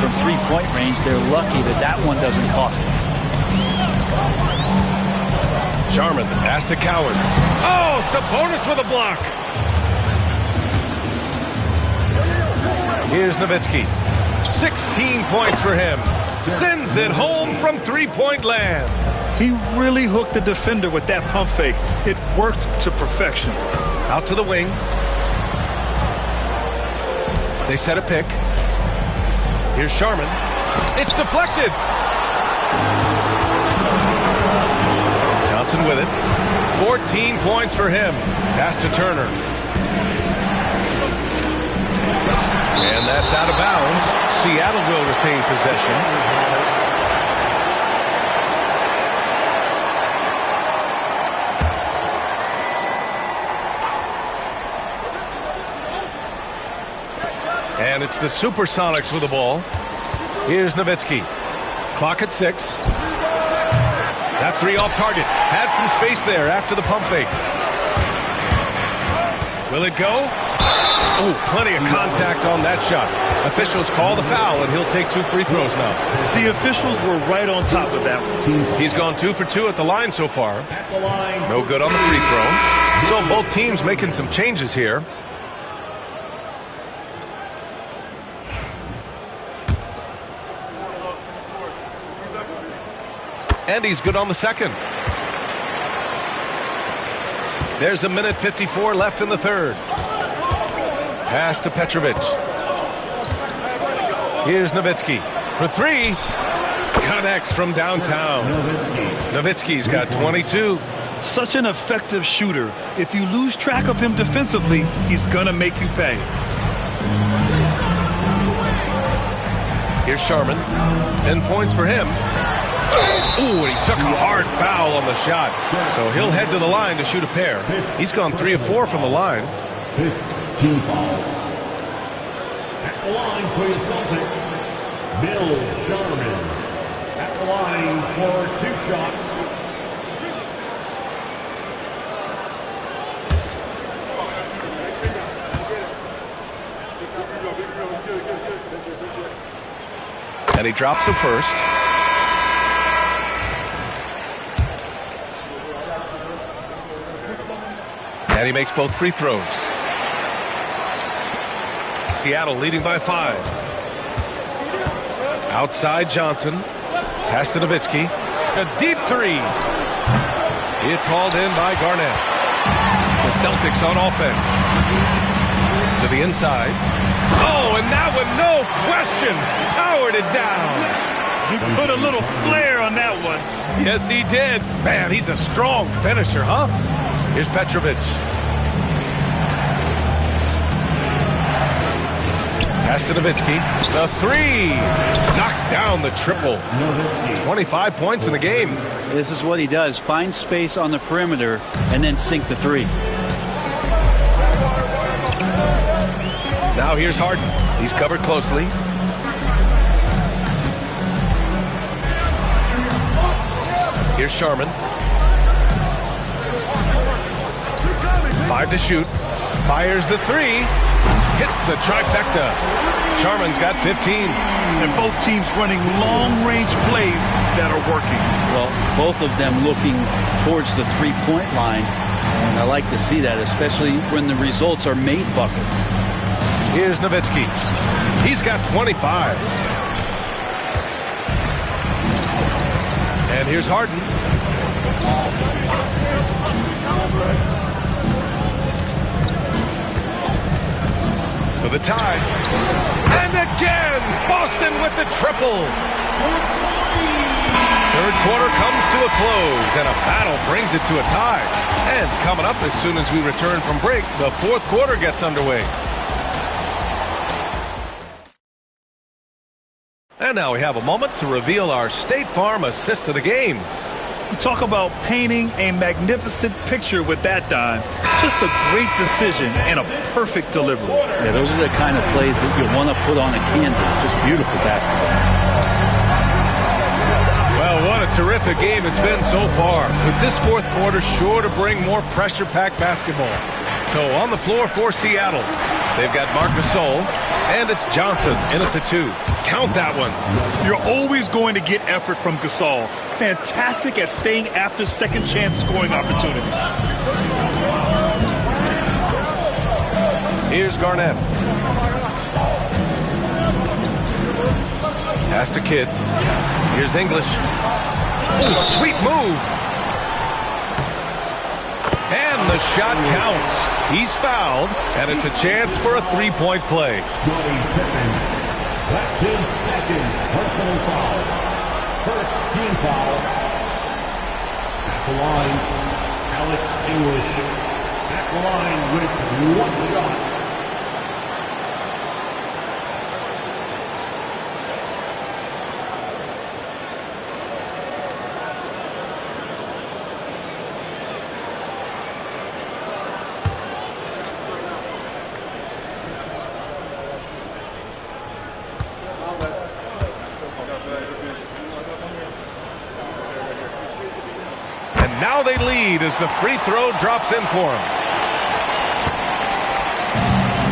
from three-point range. They're lucky that that one doesn't cost them. Sharman, the pass to Cowards. Oh, Sabonis with a block. Here's Nowitzki. 16 points for him. Sends it home from three-point land. He really hooked the defender with that pump fake. It worked to perfection. Out to the wing. They set a pick. Here's Sharman. It's deflected. Johnson with it. 14 points for him. Pass to Turner. And that's out of bounds. Seattle will retain possession. And it's the Supersonics with the ball. Here's Nowitzki. Clock at 6. That three off target. Had some space there after the pump fake. Will it go? Oh, plenty of contact on that shot. Officials call the foul, and he'll take 2 free throws now. The officials were right on top of that one. He's gone 2 for 2 at the line so far. No good on the free throw. So both teams making some changes here. And he's good on the second. There's 1:54 left in the third. Pass to Petrovic. Here's Nowitzki for 3. Connects from downtown. Nowitzki's got 22. Such an effective shooter. If you lose track of him defensively, he's gonna make you pay. Here's Sharman. 10 points for him. Ooh, and he took a hard foul on the shot. So he'll head to the line to shoot a pair. He's gone 3 of 4 from the line. 15 foul. At the line for your Celtics, Bill Sharman. At the line for 2 shots. And he drops the first. And he makes both free throws. Seattle leading by 5. Outside Johnson. Pass to Nowitzki. A deep 3. It's hauled in by Garnett. The Celtics on offense. To the inside. Oh, and that one, no question, powered it down. He put a little flair on that one. Yes, he did. Man, he's a strong finisher, huh? Here's Petrovic. Pass to Nowitzki. The three. Knocks down the triple. 25 points in the game. This is what he does. Find space on the perimeter and then sink the three. Now here's Harden. He's covered closely. Here's Sharman. 5 to shoot. Fires the three. Hits the trifecta. Sharman's got 15. And both teams running long-range plays that are working. Well, both of them looking towards the three-point line. And I like to see that, especially when the results are made buckets. Here's Nowitzki. He's got 25. And here's Harden. For the tie. And again, Boston with the triple. Third quarter comes to a close, and a battle brings it to a tie. And coming up as soon as we return from break, the fourth quarter gets underway. And now we have a moment to reveal our State Farm assist of the game. You talk about painting a magnificent picture with that dime. Just a great decision and a perfect delivery. Yeah, those are the kind of plays that you want to put on a canvas. Just beautiful basketball. Well, what a terrific game it's been so far. With this fourth quarter sure to bring more pressure-packed basketball. So on the floor for Seattle, they've got Marc Gasol, and it's Johnson in at the 2. Count that one. You're always going to get effort from Gasol. Fantastic at staying after second chance scoring opportunities. Here's Garnett. Pass to Kidd. Here's English. Ooh, sweet move. And the shot counts. He's fouled, and it's a chance for a three-point play. That's his second personal foul. First team foul. At the line, Alex English. At the line with one shot. Now they lead as the free throw drops in for him.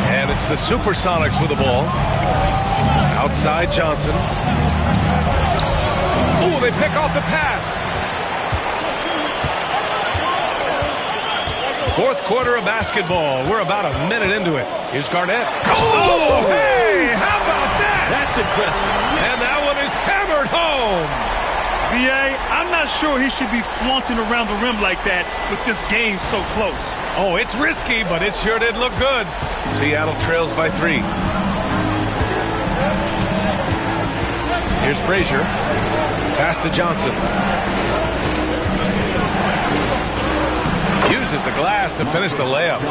And it's the Supersonics with the ball. Outside Johnson. Oh, they pick off the pass. Fourth quarter of basketball. We're about a minute into it. Here's Garnett. Oh, hey, how about that? That's impressive. And that one is hammered home. B.A., I'm not sure he should be flaunting around the rim like that with this game so close. Oh, it's risky, but it sure did look good. Seattle trails by 3. Here's Frazier. Pass to Johnson. Uses the glass to finish the layup.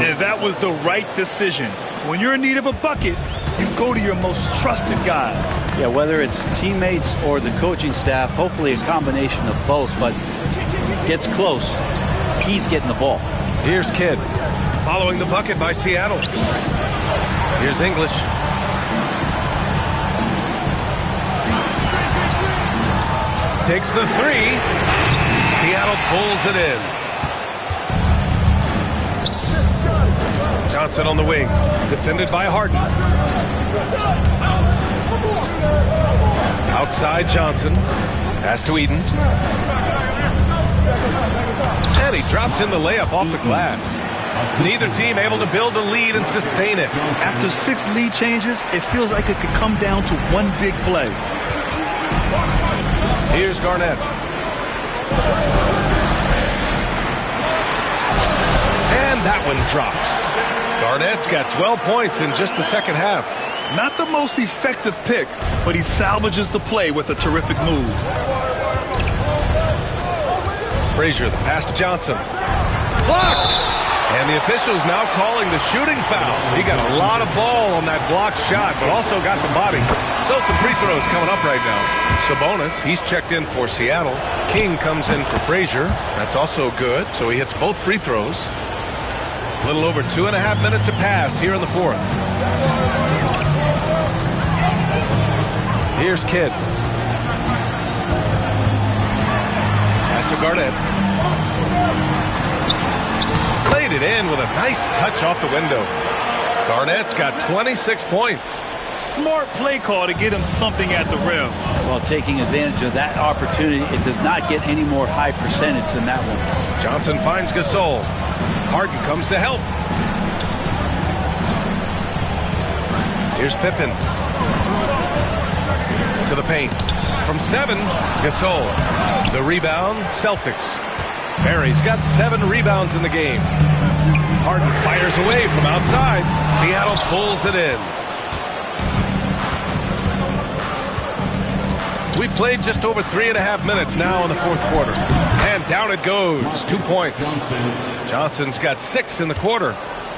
And that was the right decision. When you're in need of a bucket, you go to your most trusted guys. Yeah, whether it's teammates or the coaching staff, hopefully a combination of both, but gets close. He's getting the ball. Here's Kidd. Following the bucket by Seattle. Here's English. Takes the 3. Seattle pulls it in. Johnson on the wing, defended by Harden. Outside Johnson, pass to Eden. And he drops in the layup off the glass. Neither team able to build a lead and sustain it. After 6 lead changes, it feels like it could come down to one big play. Here's Garnett. And that one drops. Garnett's got 12 points in just the second half. Not the most effective pick, but he salvages the play with a terrific move. Frazier, the pass to Johnson. Blocked! And the official's now calling the shooting foul. He got a lot of ball on that blocked shot, but also got the body. So some free throws coming up right now. Sabonis, he's checked in for Seattle. King comes in for Frazier. That's also good. So he hits both free throws. A little over 2.5 minutes have passed here in the fourth. Here's Kidd. Pass to Garnett. Played it in with a nice touch off the window. Garnett's got 26 points. Smart play call to get him something at the rim. While taking advantage of that opportunity, it does not get any more high percentage than that one. Johnson finds Gasol. Harden comes to help. Here's Pippen. To the paint. From 7, Gasol. The rebound, Celtics. Barry's got 7 rebounds in the game. Harden fires away from outside. Seattle pulls it in. We played just over 3.5 minutes now in the fourth quarter. And down it goes. 2 points. Johnson's got 6 in the quarter.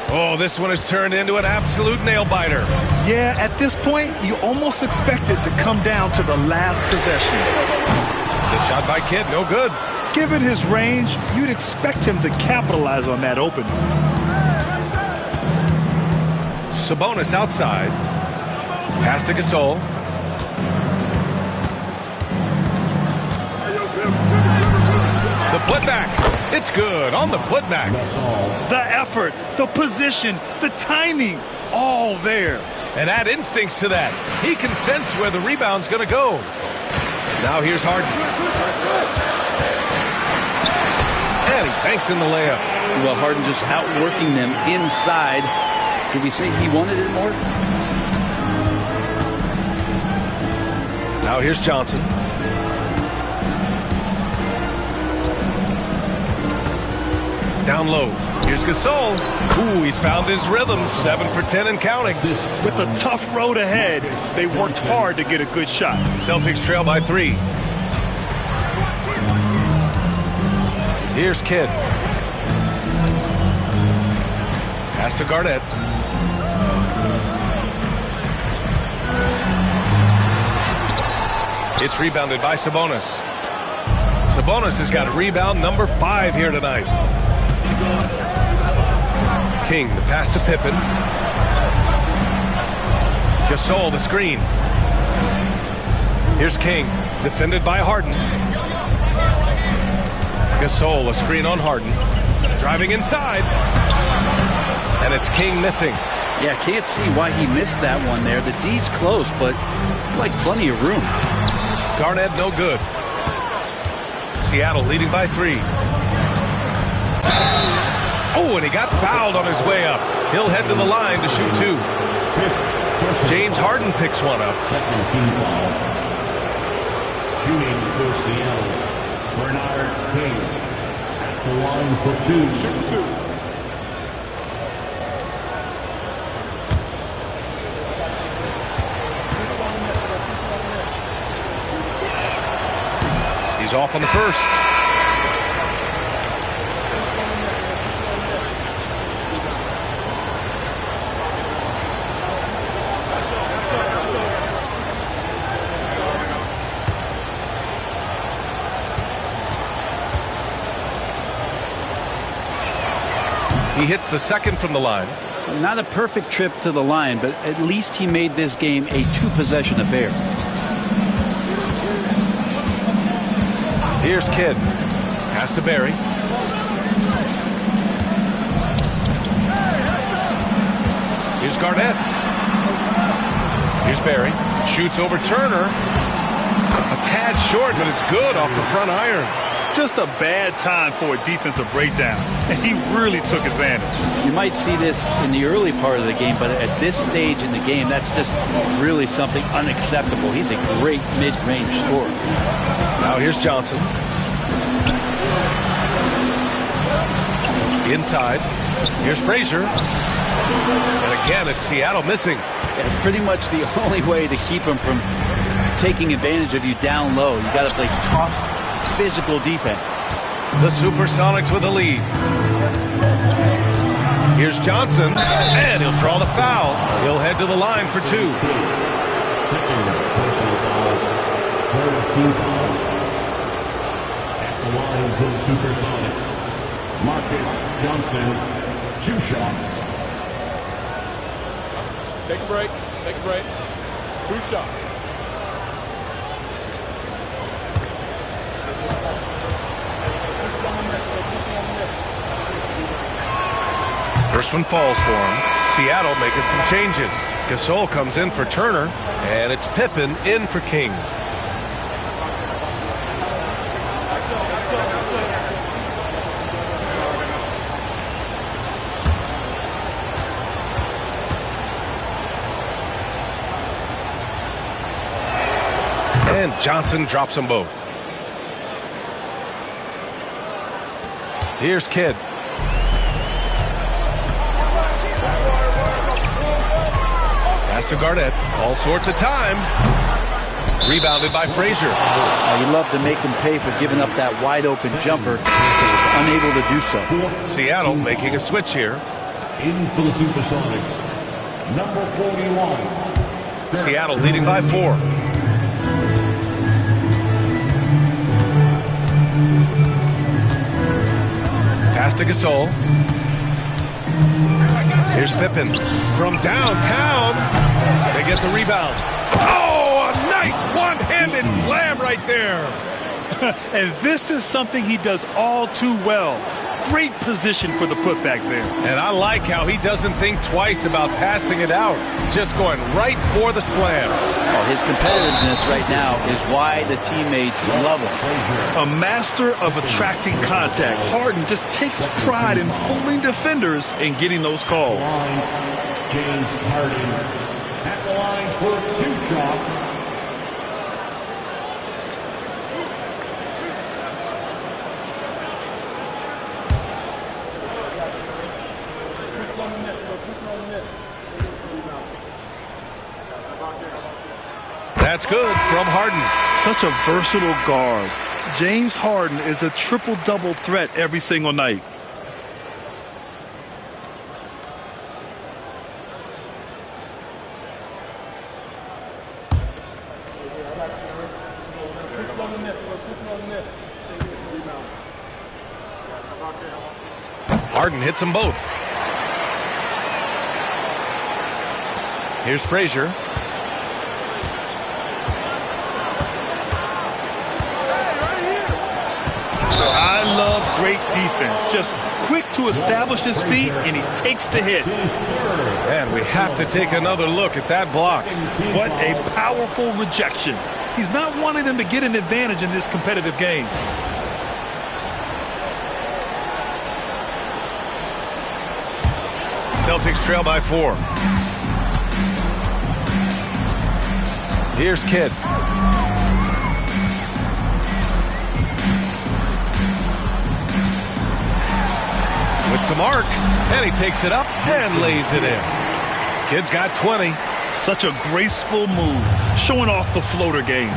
Oh, this one has turned into an absolute nail-biter. Yeah, at this point, you almost expect it to come down to the last possession. The shot by Kidd, no good. Given his range, you'd expect him to capitalize on that opening. Sabonis outside. Pass to Gasol. The putback. It's good on the putback. The effort, the position, the timing, all there. And add instincts to that. He can sense where the rebound's going to go. Now here's Harden. And he banks in the layup. Well, Harden just outworking them inside. Could we say he wanted it more? Now here's Johnson. Down low. Here's Gasol. Ooh, he's found his rhythm. 7 for 10 and counting. With a tough road ahead, they worked hard to get a good shot. Celtics trail by 3. Here's Kidd. Pass to Garnett. It's rebounded by Sabonis. Sabonis has got rebound number 5 here tonight. King, the pass to Pippen. Gasol, the screen. Here's King, defended by Harden. Gasol, a screen on Harden. Driving inside. And it's King missing. Yeah, can't see why he missed that one there. The D's close, but like plenty of room. Garnett, no good. Seattle leading by 3. Oh, and he got fouled on his way up. He'll head to the line to shoot 2. James Harden picks one up. Second team foul. Shooting for Seattle. Bernard King at the line for 2. Shoot 2. He's off on the first. He hits the second from the line. Not a perfect trip to the line, but at least he made this game a 2-possession affair. Here's Kidd. Pass to Barry. Here's Garnett. Here's Barry. Shoots over Turner. A tad short, but it's good off the front iron. Just a bad time for a defensive breakdown, and he really took advantage. You might see this in the early part of the game, but at this stage in the game, that's just really something unacceptable. He's a great mid-range scorer. Now here's Johnson. Inside. Here's Frazier. And again, it's Seattle missing. It's pretty much the only way to keep him from taking advantage of you down low. You got to play tough, physical defense. The Supersonics with a lead. Here's Johnson, and he'll draw the foul. He'll head to the line for 2. Second personal foul. Third team foul. At the line for the Supersonics, Marcus Johnson, 2 shots. Take a break. Take a break. 2 shots. First one falls for him. Seattle making some changes. Gasol comes in for Turner, and it's Pippen in for King. And Johnson drops them both. Here's Kidd. Pass to Garnett. All sorts of time. Rebounded by Frazier. You love to make him pay for giving up that wide open jumper, because unable to do so. Seattle making a switch here. In for the Supersonics, number 41. Seattle leading by 4. Pass to Gasol. Here's Pippen from downtown. They get the rebound. Oh, a nice one-handed slam right there. And this is something he does all too well. Great position for the putback there. And I like how he doesn't think twice about passing it out. Just going right for the slam. Oh, his competitiveness right now is why the teammates love him. A master of attracting contact. Harden just takes pride in fooling defenders and getting those calls. James Harden at the line for 2 shots. That's good from Harden. Such a versatile guard. James Harden is a triple-double threat every single night. Harden hits them both. Here's Frazier. I love great defense. Just quick to establish his feet, and he takes the hit. And we have to take another look at that block. What a powerful rejection. He's not wanting them to get an advantage in this competitive game. Celtics trail by 4. Here's Kidd. With some arc, and he takes it up and lays it in. Kidd's got 20. Such a graceful move, showing off the floater game.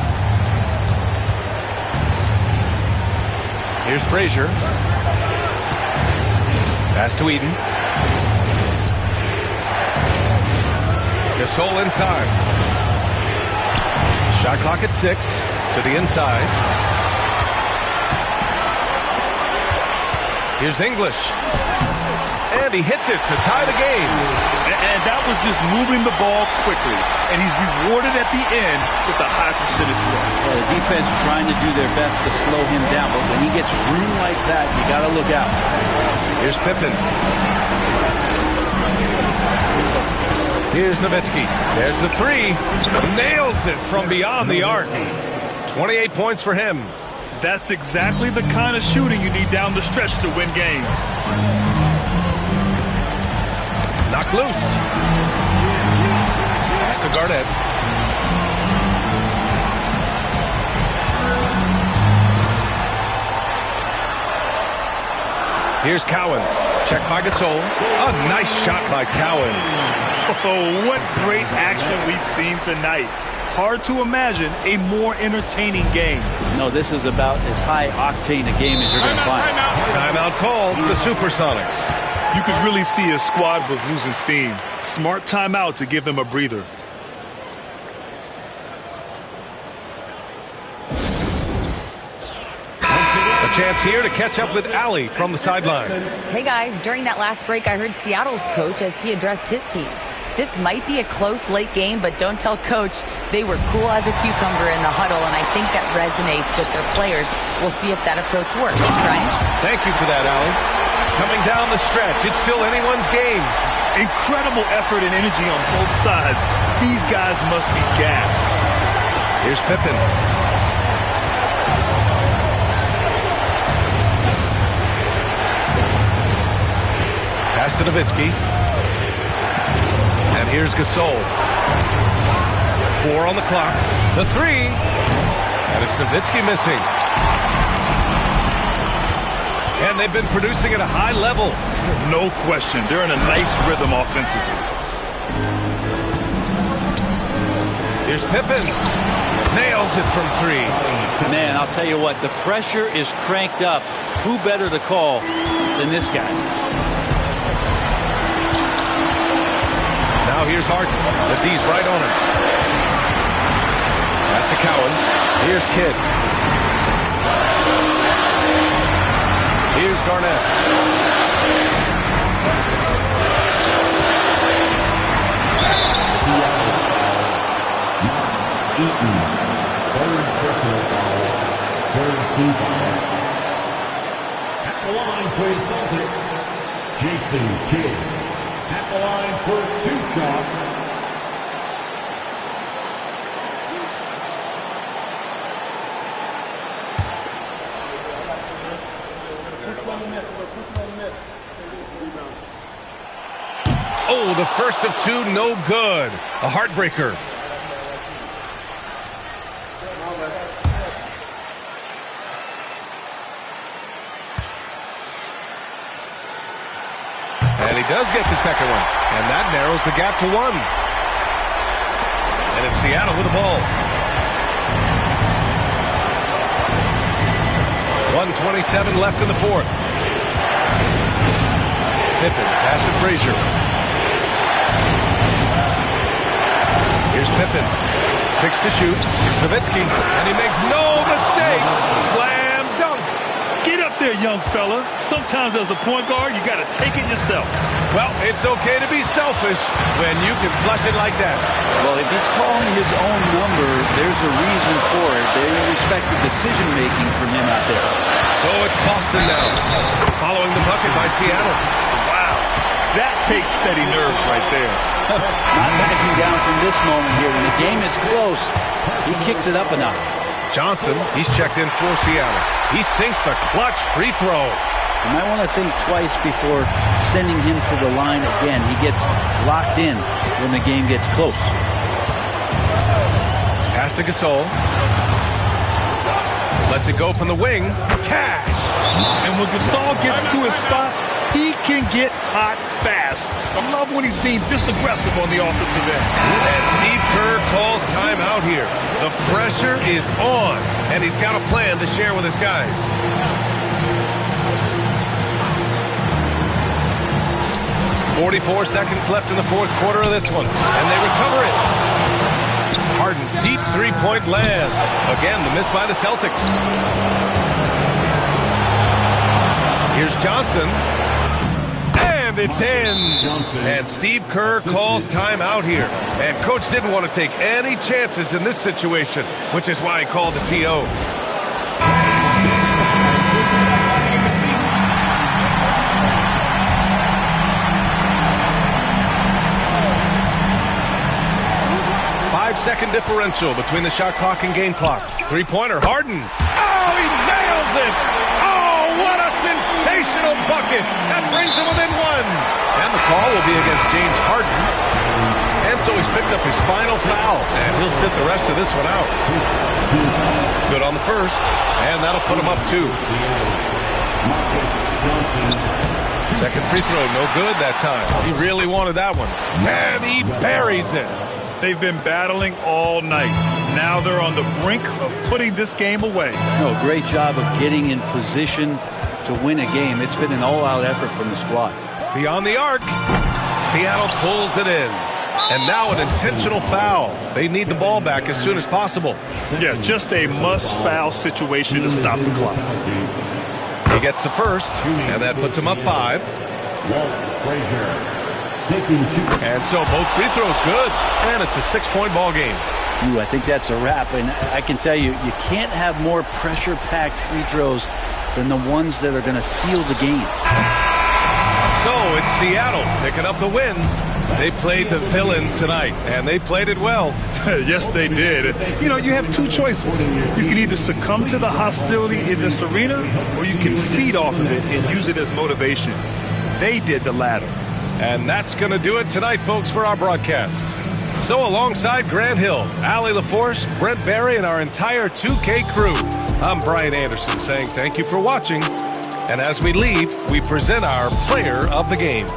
Here's Frazier. Pass to Eden. Gasol inside. Shot clock at 6. To the inside. Here's English. And he hits it to tie the game. And that was just moving the ball quickly. And he's rewarded at the end with a high percentage run. Well, the defense trying to do their best to slow him down. But when he gets room like that, you got to look out. Here's Pippen. Here's Nowitzki. There's the 3. Nails it from beyond the arc. 28 points for him. That's exactly the kind of shooting you need down the stretch to win games. Knocked loose. Pass to Garnett. Here's Cowens. Check by Gasol. A nice shot by Cowens. Oh, what great action we've seen tonight. Hard to imagine a more entertaining game. No, this is about as high octane a game as you're going to find. Timeout called. The Supersonics. You could really see his squad was losing steam. Smart timeout to give them a breather. A chance here to catch up with Allie from the sideline. Hey guys, during that last break, I heard Seattle's coach as he addressed his team. This might be a close late game, but don't tell coach. They were cool as a cucumber in the huddle, and I think that resonates with their players. We'll see if that approach works. Brian? Thank you for that, Allie. Coming down the stretch, it's still anyone's game. Incredible effort and energy on both sides. These guys must be gassed. Here's Pippen. Pass to Nowitzki. And here's Gasol. 4 on the clock. The 3. And it's Nowitzki missing. And they've been producing at a high level. No question. They're in a nice rhythm offensively. Here's Pippen. Nails it from 3. Man, I'll tell you what, the pressure is cranked up. Who better to call than this guy? Now here's Harden. The D's right on him. Pass to Cowan. Here's Kidd. Here's Garnett. Eaton. Third personal foul. Third team foul. At the line for the Celtics, Jason Kidd. At the line for 2 shots. Oh, the first of 2, no good. A heartbreaker. And he does get the second one. And that narrows the gap to 1. And it's Seattle with the ball. 1:27 left in the 4th. Pippen, pass to Frazier. Here's Pippen. 6 to shoot. Here's Nowitzki. And he makes no mistake. Slam dunk. Get up there, young fella. Sometimes as a point guard, you got to take it yourself. Well, it's okay to be selfish when you can flush it like that. Well, if he's calling his own number, there's a reason for it. They respect the decision-making from him out there. So it's Boston now, following the bucket by Seattle. Wow, that takes steady nerves right there. Not backing down from this moment here. When the game is close, he kicks it up a notch. Johnson, he's checked in for Seattle. He sinks the clutch free throw. You might want to think twice before sending him to the line again. He gets locked in when the game gets close. Pass to Gasol. Lets it go from the wing. Cash. And when Gasol gets to his spots, he can get hot fast. I love when he's being this aggressive on the offensive end. And Steve Kerr calls timeout here. The pressure is on, and he's got a plan to share with his guys. .44 seconds left in the 4th quarter of this one, and they recover it. Harden, deep three-point land. Again, the miss by the Celtics. Here's Johnson. And it's in. And Steve Kerr calls timeout here. And coach didn't want to take any chances in this situation, which is why he called the TO. Second differential between the shot clock and game clock. Three-pointer, Harden. Oh, he nails it! Oh, what a sensational bucket! That brings him within 1. And the call will be against James Harden. And so he's picked up his final foul, and he'll sit the rest of this one out. Good on the first, and that'll put him up 2. Second free throw, no good that time. He really wanted that one. And he buries it. They've been battling all night. Now they're on the brink of putting this game away. No, great job of getting in position to win a game. It's been an all-out effort from the squad. Beyond the arc. Seattle pulls it in. And now an intentional foul. They need the ball back as soon as possible. Yeah, just a must-foul situation to stop the clock. He gets the first, and that puts him up 5. And so both free throws good, and it's a 6-point ball game. Ooh, I think that's a wrap, and I can tell you, you can't have more pressure-packed free throws than the ones that are going to seal the game. So it's Seattle picking up the win. They played the villain tonight, and they played it well. Yes, they did. You know, you have two choices. You can either succumb to the hostility in this arena, or you can feed off of it and use it as motivation. They did the latter. And that's going to do it tonight, folks, for our broadcast. So alongside Grant Hill, Allie LaForce, Brent Barry, and our entire 2K crew, I'm Brian Anderson saying thank you for watching. And as we leave, we present our player of the game.